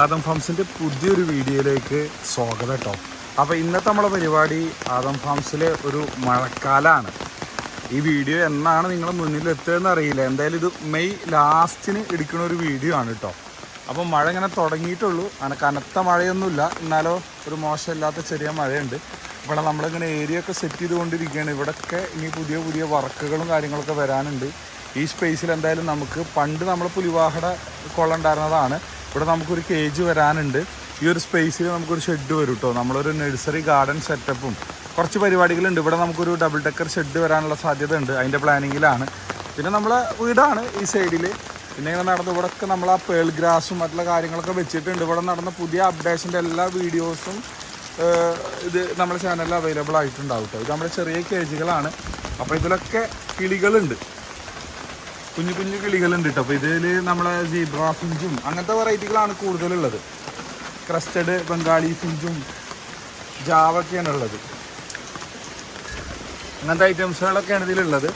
ആദം ഫാംസിൻ്റെ പുതിയൊരു വീഡിയോയിലേക്ക് സ്വാഗതം കേട്ടോ. അപ്പോൾ ഇന്നത്തെ നമ്മളെ പരിപാടി ആദം ഫാംസിലെ ഒരു മഴക്കാലമാണ്. ഈ വീഡിയോ എന്നാണ് നിങ്ങളുടെ മുന്നിൽ എത്തുകയെന്ന് അറിയില്ല. എന്തായാലും ഇത് മെയ് ലാസ്റ്റിന് എടുക്കുന്ന ഒരു വീഡിയോ ആണ് കേട്ടോ. അപ്പോൾ മഴ ഇങ്ങനെ തുടങ്ങിയിട്ടുള്ളൂ. അങ്ങനെ കനത്ത മഴയൊന്നുമില്ല, എന്നാലോ ഒരു മോശമില്ലാത്ത ചെറിയ മഴയുണ്ട്. ഇവിടെ നമ്മളിങ്ങനെ ഏരിയ ഒക്കെ സെറ്റ് ചെയ്തുകൊണ്ടിരിക്കുകയാണ്. ഇവിടെയൊക്കെ ഇനി പുതിയ പുതിയ വർക്കുകളും കാര്യങ്ങളൊക്കെ വരാനുണ്ട്. ഈ സ്പേസിൽ എന്തായാലും നമുക്ക് പണ്ട് നമ്മൾ പുലിവാഹയുടെ കുളം ഉണ്ടായിരുന്നതാണ്. ഇവിടെ നമുക്കൊരു കേജ് വരാനുണ്ട്. ഈ ഒരു സ്പേസിൽ നമുക്കൊരു ഷെഡ് വരും കേട്ടോ. നമ്മളൊരു നഴ്സറി ഗാർഡൻ സെറ്റപ്പും കുറച്ച് പരിപാടികളുണ്ട്. ഇവിടെ നമുക്കൊരു ഡബിൾ ഡെക്കർ ഷെഡ് വരാനുള്ള സാധ്യത ഉണ്ട്. അതിൻ്റെ പ്ലാനിങ്ങിലാണ്. പിന്നെ നമ്മളെ വീടാണ് ഈ സൈഡിൽ. പിന്നെ ഇങ്ങനെ നടന്ന് ഇവിടെയൊക്കെ നമ്മൾ ആ പേൾ ഗ്രാസും മറ്റുള്ള കാര്യങ്ങളൊക്കെ വെച്ചിട്ടുണ്ട്. ഇവിടെ നടന്ന പുതിയ അപ്ഡേഷൻ്റെ എല്ലാ വീഡിയോസും ഇത് നമ്മുടെ ചാനലിൽ അവൈലബിൾ ആയിട്ടുണ്ടാവും കേട്ടോ. ഇത് നമ്മുടെ ചെറിയ കേജുകളാണ്. അപ്പോൾ ഇതിലൊക്കെ കിളികളുണ്ട്, കുഞ്ഞു കുഞ്ഞു കിളികളുണ്ട് കേട്ടോ. അപ്പോൾ ഇതിൽ നമ്മളെ സീബ്ര ഫിഞ്ചും അങ്ങനത്തെ വെറൈറ്റികളാണ് കൂടുതലുള്ളത്. ക്രസ്റ്റഡ് ബംഗാളി ഫിഞ്ചും ജാവൊക്കെയാണ് ഉള്ളത്. അങ്ങനത്തെ ഐറ്റംസുകളൊക്കെയാണ് ഇതിലുള്ളത്.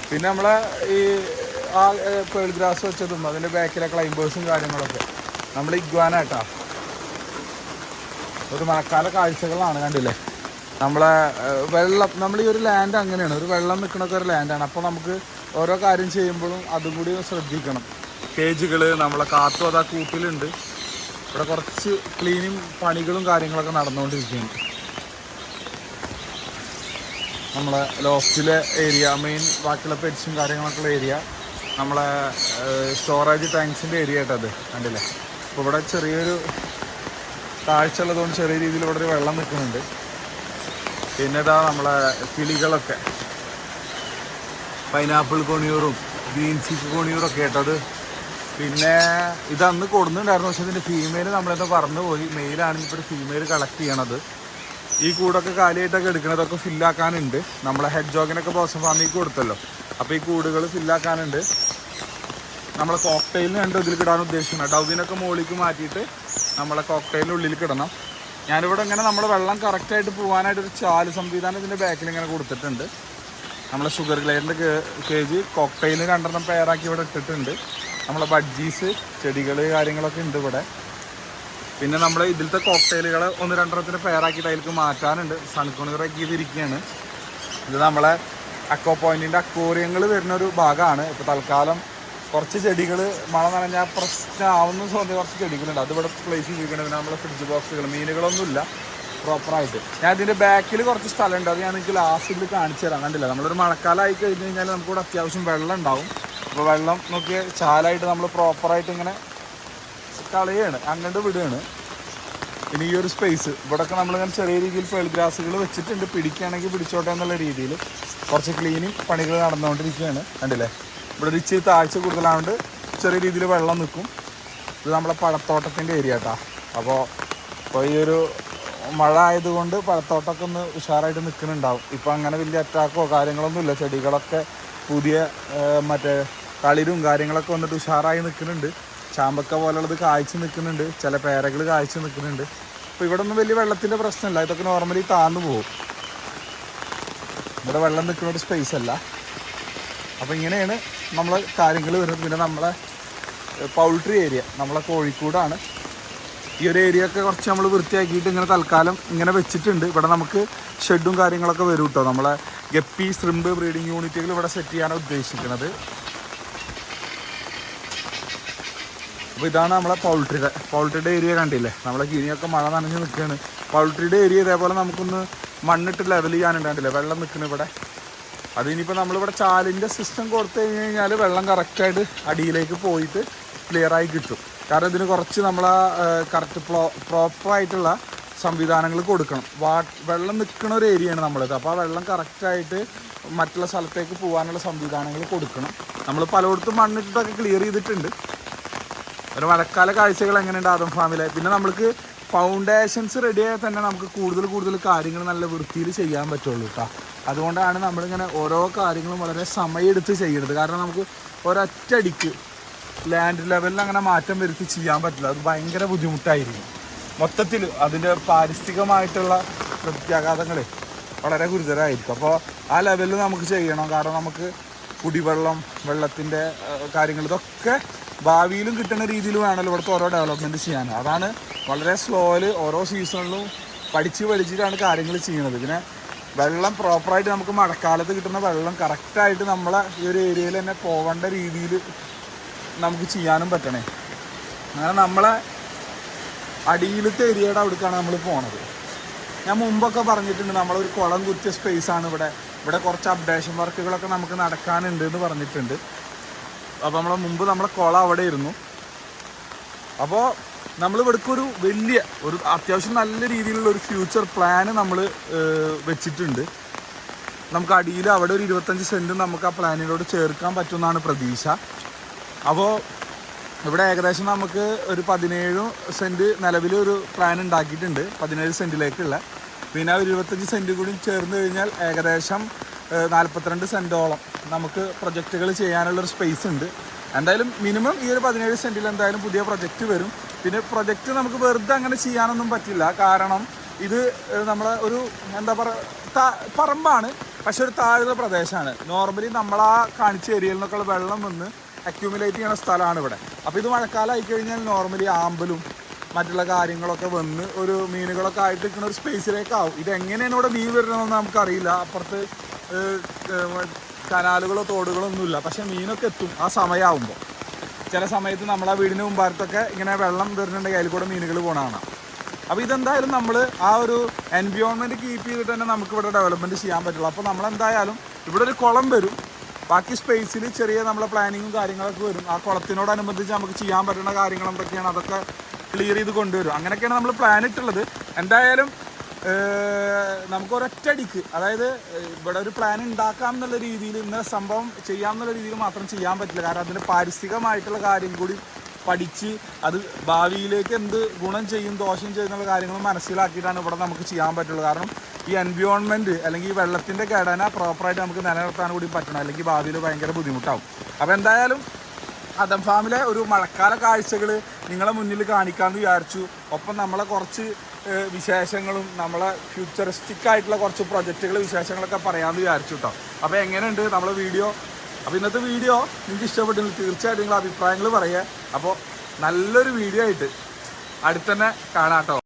പിന്നെ നമ്മളെ ഈ ആ പേൾ ഗ്രാസ് വെച്ചതും അതിൻ്റെ ബാക്കിലെ ക്ലൈംബേഴ്സും കാര്യങ്ങളൊക്കെ നമ്മൾ ഇഗ്വാന കേട്ടോ. ഒരു മഴക്കാല കാഴ്ചകളാണ്, കണ്ടില്ലേ. നമ്മളെ വെള്ളം, നമ്മൾ ഈ ഒരു ലാൻഡ് അങ്ങനെയാണ്, ഒരു വെള്ളം നിൽക്കണൊക്കെ ഒരു ലാൻഡാണ്. അപ്പോൾ നമുക്ക് ഓരോ കാര്യം ചെയ്യുമ്പോഴും അതും കൂടി ശ്രദ്ധിക്കണം. കേജുകൾ നമ്മളെ കാത്തും അതാ കൂട്ടിലുണ്ട്. ഇവിടെ കുറച്ച് ക്ലീനിങ് പണികളും കാര്യങ്ങളൊക്കെ നടന്നുകൊണ്ടിരിക്കുകയാണ്. നമ്മളെ ലോഫ്റ്റിലെ ഏരിയ, മെയിൻ ബാക്കിയുള്ള പെറ്റ്സും കാര്യങ്ങളൊക്കെയുള്ള ഏരിയ, നമ്മളെ സ്റ്റോറേജ് ടാങ്ക്സിൻ്റെ ഏരിയ ആയിട്ടത് കണ്ടില്ലേ. അപ്പോൾ ഇവിടെ ചെറിയൊരു താഴ്ച ഉള്ളതുകൊണ്ട് ചെറിയ രീതിയിൽ ഇവിടെ ഒരു വെള്ളം നിൽക്കുന്നുണ്ട്. പിന്നെ ഇതാ നമ്മളെ കിളികളൊക്കെ, പൈനാപ്പിൾ കോണിയൂറും ബീൻസിക്ക് കോണിയൂറൊക്കെ കേട്ടത്. പിന്നെ ഇതന്ന് കൊടുക്കുന്നുണ്ടായിരുന്നു, പക്ഷേ ഇതിൻ്റെ ഫീമെയിൽ നമ്മളെന്താ പറഞ്ഞു പോയി. മെയിലാണ് ഇപ്പോൾ ഫീമെയിൽ കളക്ട് ചെയ്യണത്. ഈ കൂടൊക്കെ കാലിയായിട്ടൊക്കെ എടുക്കണതൊക്കെ ഫില്ലാക്കാനുണ്ട്. നമ്മളെ ഹെഡ് ജോഗിനൊക്കെ ബോസം ഫാമിക്ക് കൊടുത്തല്ലോ. അപ്പോൾ ഈ കൂടുകൾ ഫില്ലാക്കാനുണ്ട്. നമ്മളെ കോക്ടെയിലിന് രണ്ട് ഇതിൽ കിടാൻ ഉദ്ദേശിക്കുന്നത്. ഡൗവിനൊക്കെ മുകളിലേക്ക് മാറ്റിയിട്ട് നമ്മളെ കോക്ടെയിലിൻ്റെ ഉള്ളിൽ കിടണം. ഞാനിവിടെ ഇങ്ങനെ നമ്മൾ വെള്ളം കറക്റ്റായിട്ട് പോകാനായിട്ടൊരു ചാല് സംവിധാനം ഇതിൻ്റെ ബാക്കിൽ ഇങ്ങനെ കൊടുത്തിട്ടുണ്ട്. നമ്മളെ ഷുഗർ ഗ്ലൈഡിൻ്റെ കേജ് കോക്ടെയിലിന് 2 പെയറാക്കി ഇവിടെ ഇട്ടിട്ടുണ്ട്. നമ്മളെ ബഡ്ജീസ് ചെടികൾ കാര്യങ്ങളൊക്കെ ഉണ്ട് ഇവിടെ. പിന്നെ നമ്മൾ ഇതിലത്തെ കോക്ടെയിലുകൾ 1-2 പെയറാക്കിയിട്ട് അതിലേക്ക് മാറ്റാനുണ്ട്. സൺകോണിയറൊക്കെ ചെയ്തിരിക്കുകയാണ്. ഇത് നമ്മളെ അക്വോ പോയിൻറ്റിൻ്റെ അക്വേറിയങ്ങൾ വരുന്നൊരു ഭാഗമാണ്. ഇപ്പോൾ തൽക്കാലം കുറച്ച് ചെടികൾ മഴ നനഞ്ഞാൽ പ്രശ്നമാവുന്ന തോന്നിയ കുറച്ച് ചെടികളുണ്ട്. അതിവിടെ പ്ലേസ് ചെയ്തിരിക്കണം. പിന്നെ നമ്മളെ ഫ്രിഡ്ജ് ബോക്സുകൾ, മീനുകളൊന്നുമില്ല പ്രോപ്പറായിട്ട്. ഞാൻ ഇതിൻ്റെ ബാക്കിൽ കുറച്ച് സ്ഥലമുണ്ട്, അത് ഞാൻ നിങ്ങൾക്ക് ലാസ്റ്റിൽ കാണിച്ചു തരാം. കണ്ടില്ല, നമ്മളൊരു മഴക്കാലം ആയി കഴിഞ്ഞ് കഴിഞ്ഞാൽ നമുക്കിവിടെ അത്യാവശ്യം വെള്ളം ഉണ്ടാവും. അപ്പോൾ വെള്ളം നോക്കി ചാലായിട്ട് നമ്മൾ പ്രോപ്പറായിട്ട് ഇങ്ങനെ കളയാണ്, അങ്ങോട്ട് വിടുകയാണ്. ഇനി ഈ ഒരു സ്പേസ് ഇവിടെയൊക്കെ നമ്മളിങ്ങനെ ചെറിയ രീതിയിൽ പേൾ ഗ്രാസുകൾ വെച്ചിട്ടുണ്ട്. പിടിക്കുകയാണെങ്കിൽ പിടിച്ചോട്ടെ എന്നുള്ള രീതിയിൽ കുറച്ച് ക്ലീനിങ് പണികൾ നടന്നുകൊണ്ടിരിക്കുകയാണ്. കണ്ടില്ലേ, ഇവിടെ ഒരു ഇച്ചിരി താഴ്ച കൂടുതലായതുകൊണ്ട് ചെറിയ രീതിയിൽ വെള്ളം നിൽക്കും. ഇത് നമ്മളെ പഴത്തോട്ടത്തിൻ്റെ ഏരിയ കേട്ടോ. അപ്പോൾ ഈ ഒരു മഴ ആയതുകൊണ്ട് പഴത്തോട്ടമൊക്കെ ഒന്ന് ഉഷാറായിട്ട് നിൽക്കുന്നുണ്ടാവും. ഇപ്പോൾ അങ്ങനെ വലിയ അറ്റാക്കോ കാര്യങ്ങളൊന്നുമില്ല. ചെടികളൊക്കെ പുതിയ മറ്റേ കളിരും കാര്യങ്ങളൊക്കെ വന്നിട്ട് ഉഷാറായി നിൽക്കുന്നുണ്ട്. ചാമ്പക്ക പോലുള്ളത് കായ്ച്ച് നിൽക്കുന്നുണ്ട്, ചില പേരകൾ കായ്ച്ച് നിൽക്കുന്നുണ്ട്. അപ്പോൾ ഇവിടെ ഒന്നും വലിയ വെള്ളത്തിൻ്റെ പ്രശ്നമില്ല. ഇതൊക്കെ നോർമലി താന്നു പോകും. ഇവിടെ വെള്ളം നിൽക്കുന്ന ഒരു സ്പേസ് അല്ല. അപ്പോൾ ഇങ്ങനെയാണ് നമ്മൾ കാര്യങ്ങൾ വരുന്നത്. പിന്നെ നമ്മളെ പൗൾട്രി ഏരിയ, നമ്മളെ കോഴിക്കോടാണ്. ഈ ഒരു ഏരിയ ഒക്കെ കുറച്ച് നമ്മൾ വൃത്തിയാക്കിയിട്ട് ഇങ്ങനെ തൽക്കാലം ഇങ്ങനെ വെച്ചിട്ടുണ്ട്. ഇവിടെ നമുക്ക് ഷെഡും കാര്യങ്ങളൊക്കെ വരും കേട്ടോ. നമ്മളെ ഗപ്പി ശ്രിമ്പ് ബ്രീഡിങ് യൂണിറ്റുകൾ ഇവിടെ സെറ്റ് ചെയ്യാനാണ് ഉദ്ദേശിക്കുന്നത്. അപ്പോൾ ഇതാണ് നമ്മളെ പൗൾട്രിയുടെ ഏരിയ. കണ്ടില്ലേ, നമ്മളെ കിനിയൊക്കെ മഴ നനഞ്ഞ് നിൽക്കുകയാണ്. പൗൾട്രിയുടെ ഏരിയ ഇതേപോലെ നമുക്കൊന്ന് മണ്ണിട്ട് ലെവൽ ചെയ്യാനുണ്ട്. കണ്ടില്ലേ, വെള്ളം നിൽക്കുന്നത് ഇവിടെ. അത് ഇനിയിപ്പോൾ നമ്മളിവിടെ ചാലിൻ്റെ സിസ്റ്റം കൊടുത്തു കഴിഞ്ഞ് കഴിഞ്ഞാൽ വെള്ളം കറക്റ്റായിട്ട് അടിയിലേക്ക് പോയിട്ട് ക്ലിയറായി കിട്ടും. കാരണം ഇതിന് കുറച്ച് നമ്മളെ കറക്റ്റ് പ്രോപ്പറായിട്ടുള്ള സംവിധാനങ്ങൾ കൊടുക്കണം. വെള്ളം നിൽക്കുന്ന ഒരു ഏരിയയാണ് നമ്മളിത്. അപ്പോൾ ആ വെള്ളം കറക്റ്റായിട്ട് മറ്റുള്ള സ്ഥലത്തേക്ക് പോകാനുള്ള സംവിധാനങ്ങൾ കൊടുക്കണം. നമ്മൾ പലയിടത്തും മണ്ണിട്ടിട്ടൊക്കെ ക്ലിയർ ചെയ്തിട്ടുണ്ട്. ഒരു മഴക്കാല കാഴ്ചകൾ എങ്ങനെയുണ്ട് ആദം ഫാമിലെ. പിന്നെ നമ്മൾക്ക് ഫൗണ്ടേഷൻസ് റെഡിയായാൽ തന്നെ നമുക്ക് കൂടുതൽ കാര്യങ്ങൾ നല്ല വൃത്തിയിൽ ചെയ്യാൻ പറ്റുള്ളൂ കേട്ടോ. അതുകൊണ്ടാണ് നമ്മളിങ്ങനെ ഓരോ കാര്യങ്ങളും വളരെ സമയമെടുത്ത് ചെയ്യുന്നത്. കാരണം നമുക്ക് ഒരൊറ്റടിക്ക് ലാൻഡ് ലെവലിൽ അങ്ങനെ മാറ്റം വരുത്തി ചെയ്യാൻ പറ്റില്ല. അത് ഭയങ്കര ബുദ്ധിമുട്ടായിരിക്കും. മൊത്തത്തിൽ അതിൻ്റെ പാരിസ്ഥിതികമായിട്ടുള്ള പ്രത്യാഘാതങ്ങൾ വളരെ ഗുരുതരമായിരിക്കും. അപ്പോൾ ആ ലെവലിൽ നമുക്ക് ചെയ്യണം. കാരണം നമുക്ക് കുടിവെള്ളം, വെള്ളത്തിൻ്റെ കാര്യങ്ങൾ ഇതൊക്കെ ഭാവിയിലും കിട്ടുന്ന രീതിയിൽ വേണമല്ലോ ഇവിടുത്തെ ഓരോ ഡെവലപ്മെൻറ്റ് ചെയ്യാൻ. അതാണ് വളരെ സ്ലോയിൽ ഓരോ സീസണിലും പഠിച്ചിട്ടാണ് കാര്യങ്ങൾ ചെയ്യുന്നത്. പിന്നെ വെള്ളം പ്രോപ്പറായിട്ട് നമുക്ക് മഴക്കാലത്ത് കിട്ടുന്ന വെള്ളം കറക്റ്റായിട്ട് നമ്മളെ ഈ ഒരു ഏരിയയിൽ തന്നെ പോകേണ്ട രീതിയിൽ നമുക്ക് ചെയ്യാനും പറ്റണേ. അങ്ങനെ നമ്മളെ അടിയിലത്തെ ഏരിയയുടെ അവിടേക്കാണ് നമ്മൾ പോണത്. ഞാൻ മുമ്പൊക്കെ പറഞ്ഞിട്ടുണ്ട് നമ്മളൊരു കുളം കുത്തിയ സ്പേസാണ് ഇവിടെ കുറച്ച് അപ്ഡേഷൻ വർക്കുകളൊക്കെ നമുക്ക് നടക്കാനുണ്ട് എന്ന് പറഞ്ഞിട്ടുണ്ട്. അപ്പോൾ നമ്മളെ കുളം അവിടെ ഇരുന്നു. അപ്പോൾ നമ്മൾ ഇവിടേക്കൊരു ഒരു അത്യാവശ്യം നല്ല രീതിയിലുള്ള ഒരു ഫ്യൂച്ചർ പ്ലാന് നമ്മൾ വെച്ചിട്ടുണ്ട്. നമുക്ക് അടിയിൽ അവിടെ ഒരു 25 സെൻറ്റ് നമുക്ക് ആ പ്ലാനിനോട് ചേർക്കാൻ പറ്റുമെന്നാണ് പ്രതീക്ഷ. അപ്പോൾ ഇവിടെ ഏകദേശം നമുക്ക് ഒരു 17 സെൻറ്റ് നിലവിലൊരു പ്ലാൻ ഉണ്ടാക്കിയിട്ടുണ്ട് 17 സെൻറ്റിലേക്കുള്ള. പിന്നെ ഒരു 25 സെൻറ്റ് കൂടി ചേർന്ന് കഴിഞ്ഞാൽ ഏകദേശം 42 സെൻറ്റോളം നമുക്ക് പ്രൊജക്റ്റുകൾ ചെയ്യാനുള്ളൊരു സ്പേസ് ഉണ്ട്. എന്തായാലും മിനിമം ഈ ഒരു 17 സെൻറ്റിൽ എന്തായാലും പുതിയ പ്രൊജക്റ്റ് വരും. പിന്നെ പ്രൊജക്റ്റ് നമുക്ക് വെറുതെ അങ്ങനെ ചെയ്യാനൊന്നും പറ്റില്ല. കാരണം ഇത് നമ്മളെ ഒരു എന്താ പറയുക പറമ്പാണ്, പക്ഷെ ഒരു താഴ്ന്ന പ്രദേശമാണ്. നോർമലി നമ്മളാ കാണിച്ച ഏരിയയിൽ നിന്നൊക്കെയുള്ള വെള്ളം വന്ന് അക്യൂമുലേറ്റ് ചെയ്യുന്ന സ്ഥലമാണ് ഇവിടെ. അപ്പോൾ ഇത് മഴക്കാലം ആയിക്കഴിഞ്ഞാൽ നോർമലി ആമ്പലും മറ്റുള്ള കാര്യങ്ങളൊക്കെ വന്ന് ഒരു മീനുകളൊക്കെ ആയിട്ട് നിൽക്കുന്ന ഒരു സ്പേസിലേക്കാവും. ഇതെങ്ങനെയാണ് ഇവിടെ മീൻ വരുന്നതെന്ന് നമുക്കറിയില്ല. അപ്പുറത്ത് കനാലുകളോ തോടുകളോ ഒന്നുമില്ല, പക്ഷേ മീനൊക്കെ എത്തും ആ സമയമാകുമ്പോൾ. ചില സമയത്ത് നമ്മളെ വീടിന് മുമ്പാടത്തൊക്കെ ഇങ്ങനെ വെള്ളം വരുന്നുണ്ടെങ്കിൽ അതിൽ കൂടെ മീനുകൾ പോകണതാണ്. അപ്പോൾ ഇതെന്തായാലും നമ്മൾ ആ ഒരു എൻവയോൺമെൻറ്റ് കീപ്പ് ചെയ്തിട്ട് തന്നെ നമുക്കിവിടെ ഡെവലപ്മെൻറ്റ് ചെയ്യാൻ പറ്റുള്ളൂ. അപ്പോൾ നമ്മളെന്തായാലും ഇവിടെ ഒരു കുളം വരും, ബാക്കി സ്പേസിൽ ചെറിയ നമ്മളെ പ്ലാനിങ്ങും കാര്യങ്ങളൊക്കെ വരും. ആ കുളത്തിനോടനുബന്ധിച്ച് നമുക്ക് ചെയ്യാൻ പറ്റുന്ന കാര്യങ്ങൾ എന്തൊക്കെയാണ് അതൊക്കെ ക്ലിയർ ചെയ്ത് കൊണ്ടുവരും. അങ്ങനെയൊക്കെയാണ് നമ്മൾ പ്ലാൻ ഇട്ടുള്ളത്. എന്തായാലും നമുക്ക് ഒരൊറ്റടിക്ക്, അതായത് ഇവിടെ ഒരു പ്ലാൻ ഉണ്ടാക്കാം എന്നുള്ള രീതിയിൽ, ഇന്ന സംഭവം ചെയ്യാം എന്നുള്ള രീതിയിൽ മാത്രം ചെയ്യാൻ പറ്റില്ല. കാരണം അതിന് പാരിസ്ഥിതികമായിട്ടുള്ള കാര്യം കൂടി പഠിച്ച് അത് ഭാവിയിലേക്ക് എന്ത് ഗുണം ചെയ്യും ദോഷം ചെയ്യുന്നുള്ള കാര്യങ്ങൾ മനസ്സിലാക്കിയിട്ടാണ് ഇവിടെ നമുക്ക് ചെയ്യാൻ പറ്റുള്ളൂ. കാരണം ഈ എൻവയോൺമെൻറ്റ് അല്ലെങ്കിൽ ഈ വെള്ളത്തിൻ്റെ ഘടന പ്രോപ്പറായിട്ട് നമുക്ക് നിലനിർത്താൻ കൂടി പറ്റണം, അല്ലെങ്കിൽ ഭാവിയിൽ ഭയങ്കര ബുദ്ധിമുട്ടാവും. അപ്പോൾ എന്തായാലും അദം ഫാമിലെ ഒരു മഴക്കാല കാഴ്ചകൾ നിങ്ങളെ മുന്നിൽ കാണിക്കാമെന്ന് വിചാരിച്ചു. ഒപ്പം നമ്മളെ കുറച്ച് വിശേഷങ്ങളും നമ്മളെ ഫ്യൂച്ചറിസ്റ്റിക് ആയിട്ടുള്ള കുറച്ച് പ്രൊജക്റ്റുകൾ വിശേഷങ്ങളൊക്കെ പറയാമെന്ന് വിചാരിച്ചു കേട്ടോ. അപ്പോൾ എങ്ങനെയുണ്ട് നമ്മളെ വീഡിയോ? അപ്പോൾ ഇന്നത്തെ വീഡിയോ നിങ്ങൾക്ക് ഇഷ്ടപ്പെട്ടെങ്കിൽ തീർച്ചയായിട്ടും നിങ്ങൾ അഭിപ്രായങ്ങൾ പറയുക. അപ്പോൾ നല്ലൊരു വീഡിയോ ആയിട്ട് അടുത്തന്നെ കാണാം കേട്ടോ.